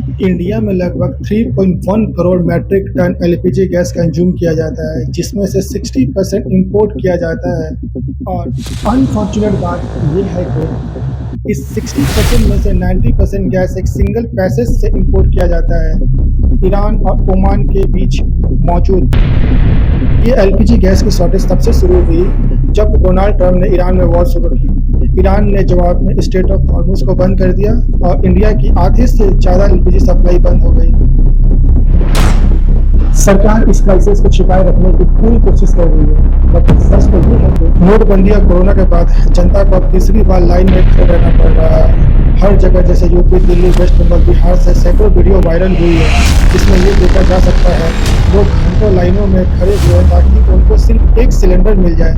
India में लगभग 3.1 crore metric tonne LPG gas consume किया जाता है, जिसमें से 60% इंपोर्ट किया जाता है। और अनफॉर्चुनेट बात यह है कि इस 60% में से 90% गैस एक सिंगल पैसेज से इंपोर्ट किया जाता है, ईरान और ओमान के बीच मौजूद। ये एलपीजी गैस की शॉर्टेज तब से शुरू हुई जब डोनाल्ड ट्रंप ने ईरान में वॉर शुरू की। ईरान ने जवाब में स्ट्रेट ऑफ हॉर्मुज को बंद कर दिया और इंडिया की आधे से ज़्यादा एलपीजी सप्लाई बंद हो गई। सरकार इस क्राइसिस को छिपाए रखने की पूरी कोशिश कर रही है, लेकिन सच तो ये है कि नोटबंदी और कोरोना के बाद जनता को अब तीसरी बार लाइन में खड़े रहना पड़ रहा है। हर जगह जैसे यूपी, दिल्ली, वेस्ट बंगाल, बिहार से सैकड़ों वीडियो वायरल हुई है, जिसमें ये देखा जा सकता है लोग घंटों लाइनों में खड़े हुए ताकि उनको सिर्फ एक सिलेंडर मिल जाए।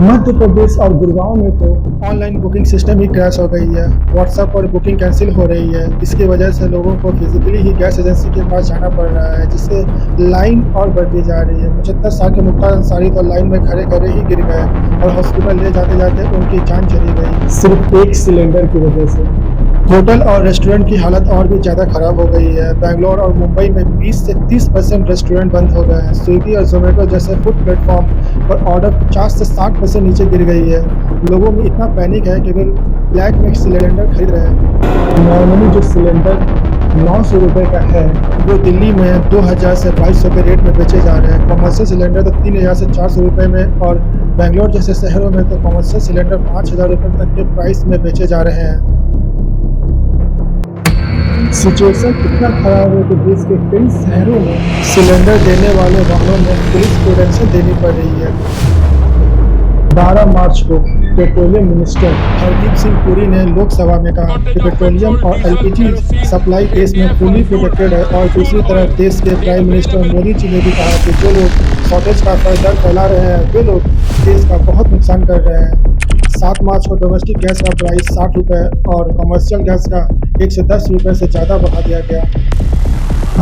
मध्य प्रदेश और गुड़गांव में तो ऑनलाइन बुकिंग सिस्टम ही क्रैश हो गई है। व्हाट्सएप पर बुकिंग कैंसिल हो रही है। इसकी वजह से लोगों को फिजिकली ही गैस एजेंसी के पास जाना पड़ रहा है, जिससे लाइन और बढ़ती जा रही है। 75 साल के मुख्तार अंसारी तो लाइन में खड़े खड़े ही गिर गए और हॉस्पिटल ले जाते जाते उनकी जान चली गई, सिर्फ एक सिलेंडर की वजह से। होटल और रेस्टोरेंट की हालत और भी ज़्यादा खराब हो गई है। बेंगलोर और मुंबई में 20 से 30% रेस्टोरेंट बंद हो गए हैं। स्विगी और जोमेटो जैसे फूड प्लेटफॉर्म पर ऑर्डर 50 से 60% नीचे गिर गई है। लोगों में इतना पैनिक है कि वे ब्लैक में सिलेंडर खरीद रहे हैं। नॉर्मली जो सिलेंडर 900 रुपये का है, वो दिल्ली में 2000 से 2200 के रेट में बेचे जा रहे हैं। कॉमर्शियल सिलेंडर तो 3000 से 400 रुपये में, और बेंगलोर जैसे शहरों में तो कॉमर्शियल सिलेंडर 5000 रुपये तक के प्राइस में बेचे जा रहे हैं। सिचुएशन इतना खराब है कि देश के कई शहरों में सिलेंडर देने वाले वाहनों में पुलिस प्रोटेक्शन देनी पड़ रही है। 12 मार्च को पेट्रोलियम मिनिस्टर हरदीप सिंह पुरी ने लोकसभा में कहा कि पेट्रोलियम और एलपीजी सप्लाई देश में फुली प्रोटेक्टेड है। और दूसरी तरफ देश के प्राइम मिनिस्टर मोदी जी ने भी कहा कि जो लोग शॉर्टेज का डर फैला रहे हैं, वे लोग देश का बहुत नुकसान कर रहे हैं। 7 मार्च को डोमेस्टिक गैस का प्राइस 60 रुपये और कमर्शियल गैस का 110 रुपये से ज़्यादा बढ़ा दिया गया।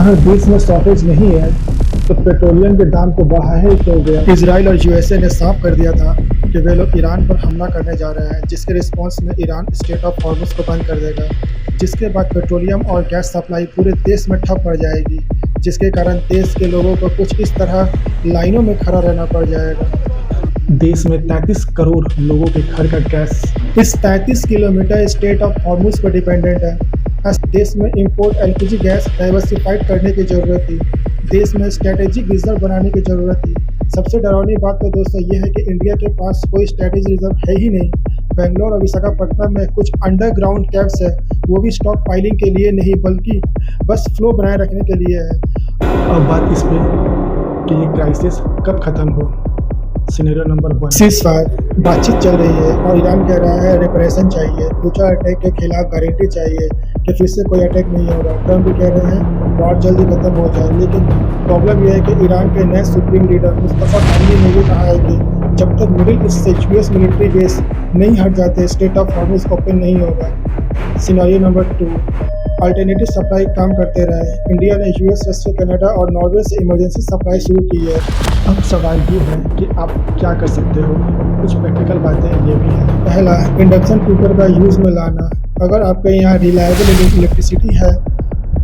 अगर देश में शॉर्टेज नहीं है तो पेट्रोलियम के दाम को बढ़ा ही क्यों गया। इजराइल और यूएसए ने साफ कर दिया था कि वे लोग ईरान पर हमला करने जा रहे हैं, जिसके रिस्पॉन्स में ईरान स्ट्रेट ऑफ हॉर्मुज को बंद कर देगा, जिसके बाद पेट्रोलियम और गैस सप्लाई पूरे देश में ठप पड़ जाएगी, जिसके कारण देश के लोगों को कुछ इस तरह लाइनों में खड़ा रहना पड़ जाएगा। देश में 33 करोड़ लोगों के घर का गैस इस 33 किलोमीटर स्ट्रेट ऑफ हॉर्मुज पर डिपेंडेंट है। देश में इंपोर्ट एलपीजी गैस डाइवर्सिफाइड करने की जरूरत थी। देश में स्ट्रेटेजिक रिजर्व बनाने की जरूरत थी। सबसे डरावनी बात तो दोस्तों ये है कि इंडिया के पास कोई स्ट्रेटेजिक रिजर्व है ही नहीं। बेंगलोर और विशाखापट्टनम में कुछ अंडरग्राउंड कैब्स है, वो भी स्टॉक पाइलिंग के लिए नहीं बल्कि बस फ्लो बनाए रखने के लिए है। अब बात इस पे कि ये क्राइसिस कब खत्म हो। सिनेरियो नंबर 1, सीज़फायर बातचीत चल रही है और ईरान कह रहा है रिपरेशन चाहिए, फ्यूचर अटैक के खिलाफ गारंटी चाहिए कि फिर से कोई अटैक नहीं होगा। ट्रंप भी कह रहे हैं वॉर जल्दी खत्म हो जाए, लेकिन प्रॉब्लम यह है कि ईरान के नए सुप्रीम लीडर मुस्तफा कामली ने भी कहा है कि जब तक मिडिल ईस्ट से यूएस मिलिट्री बेस नहीं हट जाते, स्ट्रेट ऑफ हॉर्मुज ओपन नहीं होगा। सिनेरियो नंबर 2, अल्टरनेटिव सप्लाई काम करते रहे। इंडिया ने यूएस, रशिया, कनाडा और नॉर्वे से इमरजेंसी सप्लाई शुरू की है। अब सवाल ये है कि आप क्या कर सकते हो। कुछ प्रैक्टिकल बातें ये भी हैं। पहला, इंडक्शन कुकर का यूज़ में लाना। अगर आपके यहाँ रिलायबल इलेक्ट्रिसिटी है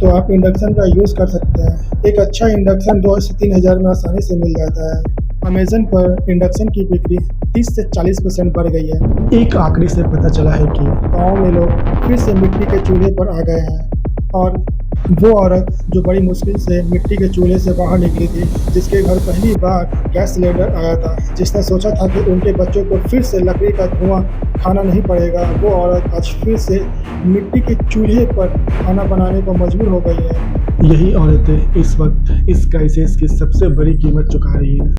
तो आप इंडक्शन का यूज़ कर सकते हैं। एक अच्छा इंडक्शन 2 से 3 हज़ार में आसानी से मिल जाता है। अमेज़न पर इंडक्शन की बिक्री 30 से 40% बढ़ गई है। एक आंकड़े से पता चला है कि गाँव में लोग फिर से मिट्टी के चूल्हे पर आ गए हैं, और वो औरत जो बड़ी मुश्किल से मिट्टी के चूल्हे से बाहर निकली थी, जिसके घर पहली बार गैस सिलेंडर आया था, जिसने सोचा था कि उनके बच्चों को फिर से लकड़ी का धुआं खाना नहीं पड़ेगा, वो औरत आज फिर से मिट्टी के चूल्हे पर खाना बनाने को मजबूर हो गई है। यही औरतें इस वक्त इस क्राइसिस की सबसे बड़ी कीमत चुका रही हैं।